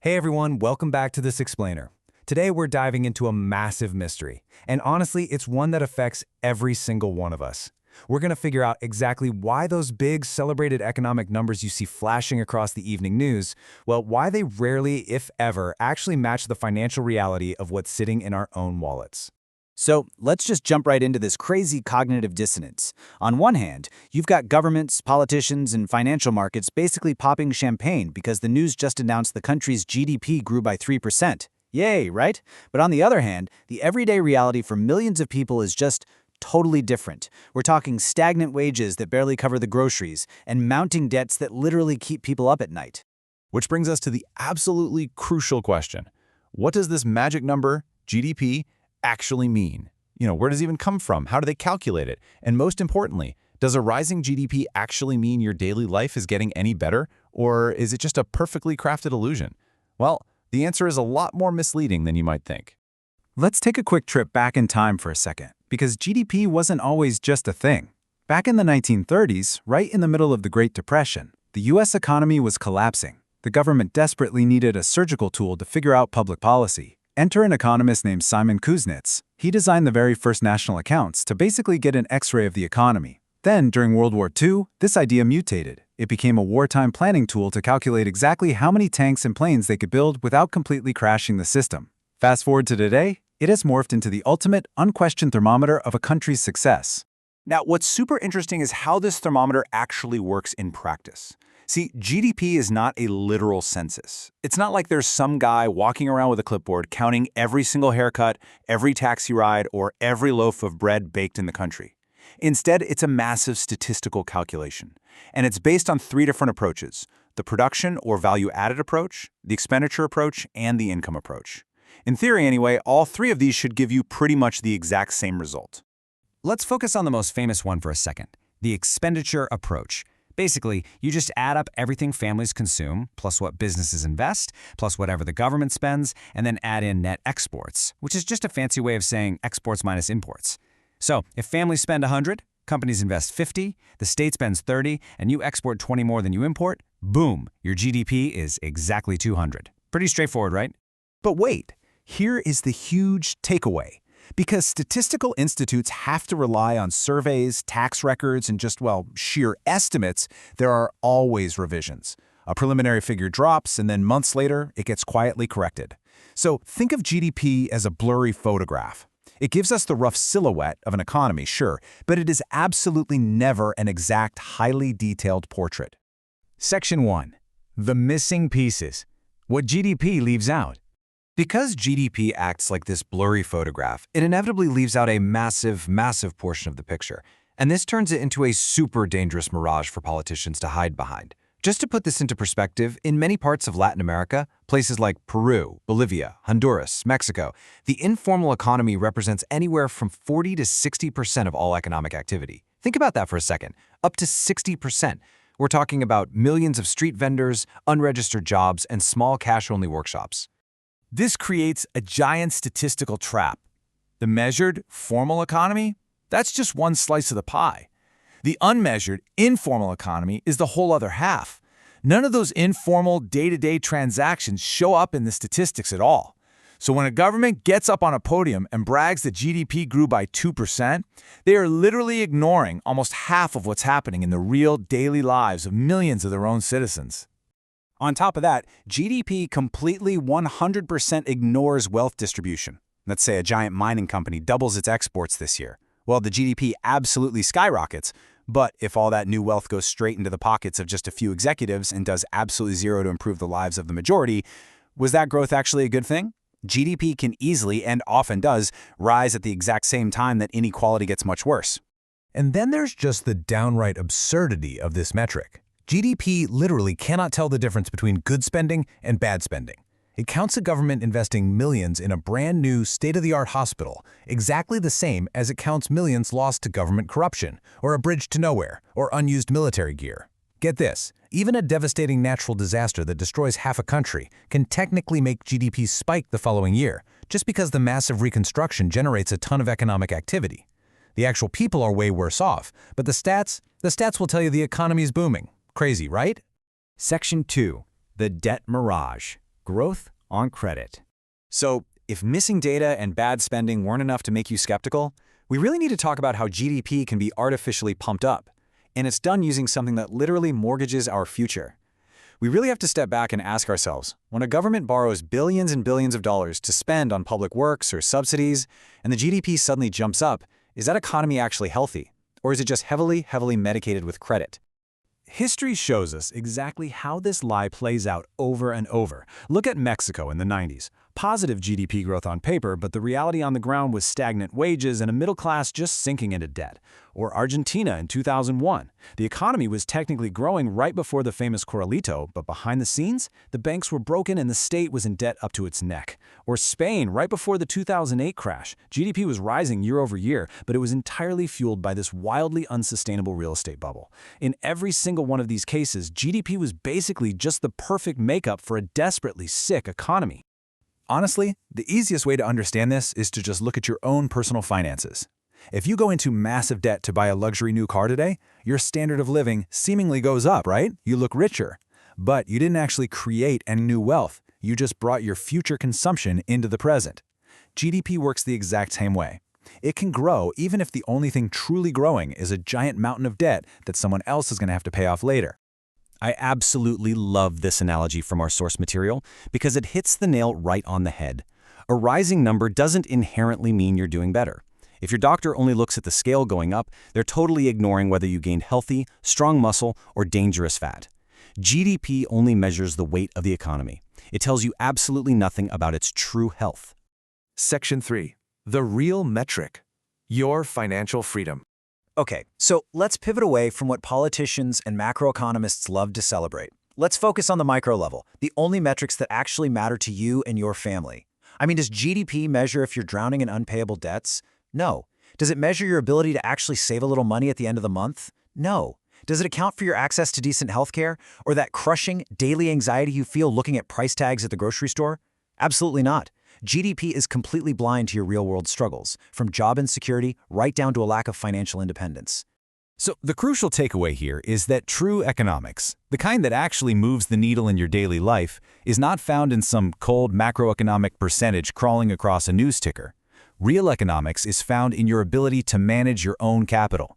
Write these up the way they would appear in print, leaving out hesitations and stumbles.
Hey everyone, welcome back to This Explainer. Today we're diving into a massive mystery, and honestly, it's one that affects every single one of us. We're going to figure out exactly why those big, celebrated economic numbers you see flashing across the evening news, well, why they rarely, if ever, actually match the financial reality of what's sitting in our own wallets. So let's just jump right into this crazy cognitive dissonance. On one hand, you've got governments, politicians, and financial markets basically popping champagne because the news just announced the country's GDP grew by 3%. Yay, right? But on the other hand, the everyday reality for millions of people is just totally different. We're talking stagnant wages that barely cover the groceries and mounting debts that literally keep people up at night. Which brings us to the absolutely crucial question. What does this magic number, GDP, actually mean? Where does it even come from? How do they calculate it? And most importantly, does a rising GDP actually mean your daily life is getting any better? Or is it just a perfectly crafted illusion? Well, the answer is a lot more misleading than you might think. Let's take a quick trip back in time for a second, because GDP wasn't always just a thing. Back in the 1930s, right in the middle of the Great Depression, the US economy was collapsing. The government desperately needed a surgical tool to figure out public policy. Enter an economist named Simon Kuznets. He designed the very first national accounts to basically get an X-ray of the economy. Then, during World War II, this idea mutated. It became a wartime planning tool to calculate exactly how many tanks and planes they could build without completely crashing the system. Fast forward to today, it has morphed into the ultimate, unquestioned thermometer of a country's success. Now, what's super interesting is how this thermometer actually works in practice. See, GDP is not a literal census. It's not like there's some guy walking around with a clipboard counting every single haircut, every taxi ride, or every loaf of bread baked in the country. Instead, it's a massive statistical calculation. And it's based on three different approaches: the production or value-added approach, the expenditure approach, and the income approach. In theory, anyway, all three of these should give you pretty much the exact same result. Let's focus on the most famous one for a second, the expenditure approach. Basically, you just add up everything families consume, plus what businesses invest, plus whatever the government spends, and then add in net exports, which is just a fancy way of saying exports minus imports. So, if families spend 100, companies invest 50, the state spends 30, and you export 20 more than you import, boom, your GDP is exactly 200. Pretty straightforward, right? But wait, here is the huge takeaway. Because statistical institutes have to rely on surveys, tax records, and just, sheer estimates, there are always revisions. A preliminary figure drops, and then months later, it gets quietly corrected. So think of GDP as a blurry photograph. It gives us the rough silhouette of an economy, sure, but it is absolutely never an exact, highly detailed portrait. Section 1. The missing pieces. What GDP leaves out. Because GDP acts like this blurry photograph, it inevitably leaves out a massive portion of the picture. And this turns it into a super dangerous mirage for politicians to hide behind. Just to put this into perspective, in many parts of Latin America, places like Peru, Bolivia, Honduras, Mexico, the informal economy represents anywhere from 40 to 60% of all economic activity. Think about that for a second. Up to 60%. We're talking about millions of street vendors, unregistered jobs, and small cash-only workshops. This creates a giant statistical trap. The measured, formal economy, that's just one slice of the pie. The unmeasured, informal economy is the whole other half. None of those informal, day-to-day transactions show up in the statistics at all. So when a government gets up on a podium and brags that GDP grew by 2%, they are literally ignoring almost half of what's happening in the real daily lives of millions of their own citizens. On top of that, GDP completely 100% ignores wealth distribution. Let's say a giant mining company doubles its exports this year. Well, the GDP absolutely skyrockets, but if all that new wealth goes straight into the pockets of just a few executives and does absolutely zero to improve the lives of the majority, was that growth actually a good thing? GDP can easily, and often does, rise at the exact same time that inequality gets much worse. And then there's just the downright absurdity of this metric. GDP literally cannot tell the difference between good spending and bad spending. It counts a government investing millions in a brand new state-of-the-art hospital, exactly the same as it counts millions lost to government corruption, or a bridge to nowhere, or unused military gear. Get this, even a devastating natural disaster that destroys half a country can technically make GDP spike the following year, just because the massive reconstruction generates a ton of economic activity. The actual people are way worse off, but the stats will tell you the economy is booming. Crazy, right? Section 2. The debt mirage. growth on credit. So, if missing data and bad spending weren't enough to make you skeptical, we really need to talk about how GDP can be artificially pumped up. And it's done using something that literally mortgages our future. We really have to step back and ask ourselves, when a government borrows billions and billions of dollars to spend on public works or subsidies, and the GDP suddenly jumps up, is that economy actually healthy? Or is it just heavily medicated with credit? History shows us exactly how this lie plays out over and over. Look at Mexico in the 90s. Positive GDP growth on paper, but the reality on the ground was stagnant wages and a middle class just sinking into debt. Or Argentina in 2001. The economy was technically growing right before the famous Corralito, but behind the scenes, the banks were broken and the state was in debt up to its neck. Or Spain right before the 2008 crash. GDP was rising year over year, but it was entirely fueled by this wildly unsustainable real estate bubble. In every single one of these cases, GDP was basically just the perfect makeup for a desperately sick economy. Honestly, the easiest way to understand this is to just look at your own personal finances. If you go into massive debt to buy a luxury new car today, your standard of living seemingly goes up, right? You look richer. But you didn't actually create any new wealth. You just brought your future consumption into the present. GDP works the exact same way. It can grow even if the only thing truly growing is a giant mountain of debt that someone else is going to have to pay off later. I absolutely love this analogy from our source material because it hits the nail right on the head. A rising number doesn't inherently mean you're doing better. If your doctor only looks at the scale going up, they're totally ignoring whether you gained healthy, strong muscle, or dangerous fat. GDP only measures the weight of the economy. It tells you absolutely nothing about its true health. Section 3. The real metric. Your financial freedom. Okay, so let's pivot away from what politicians and macroeconomists love to celebrate. Let's focus on the micro level, the only metrics that actually matter to you and your family. I mean, does GDP measure if you're drowning in unpayable debts? No. Does it measure your ability to actually save a little money at the end of the month? No. Does it account for your access to decent healthcare or that crushing daily anxiety you feel looking at price tags at the grocery store? Absolutely not. GDP is completely blind to your real-world struggles, from job insecurity right down to a lack of financial independence. So the crucial takeaway here is that true economics, the kind that actually moves the needle in your daily life, is not found in some cold macroeconomic percentage crawling across a news ticker. Real economics is found in your ability to manage your own capital.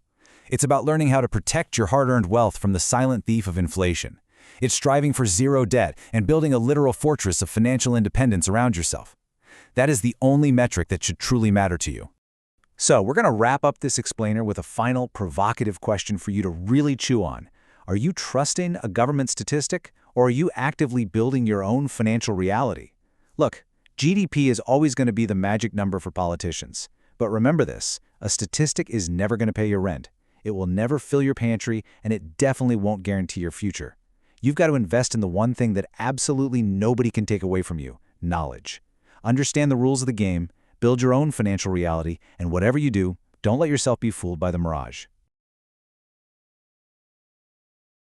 It's about learning how to protect your hard-earned wealth from the silent thief of inflation. It's striving for zero debt and building a literal fortress of financial independence around yourself. That is the only metric that should truly matter to you. So we're going to wrap up this explainer with a final provocative question for you to really chew on. Are you trusting a government statistic, or are you actively building your own financial reality? Look, GDP is always going to be the magic number for politicians. But remember this, a statistic is never going to pay your rent. It will never fill your pantry, and it definitely won't guarantee your future. You've got to invest in the one thing that absolutely nobody can take away from you, knowledge. Understand the rules of the game, build your own financial reality, and whatever you do, don't let yourself be fooled by the mirage.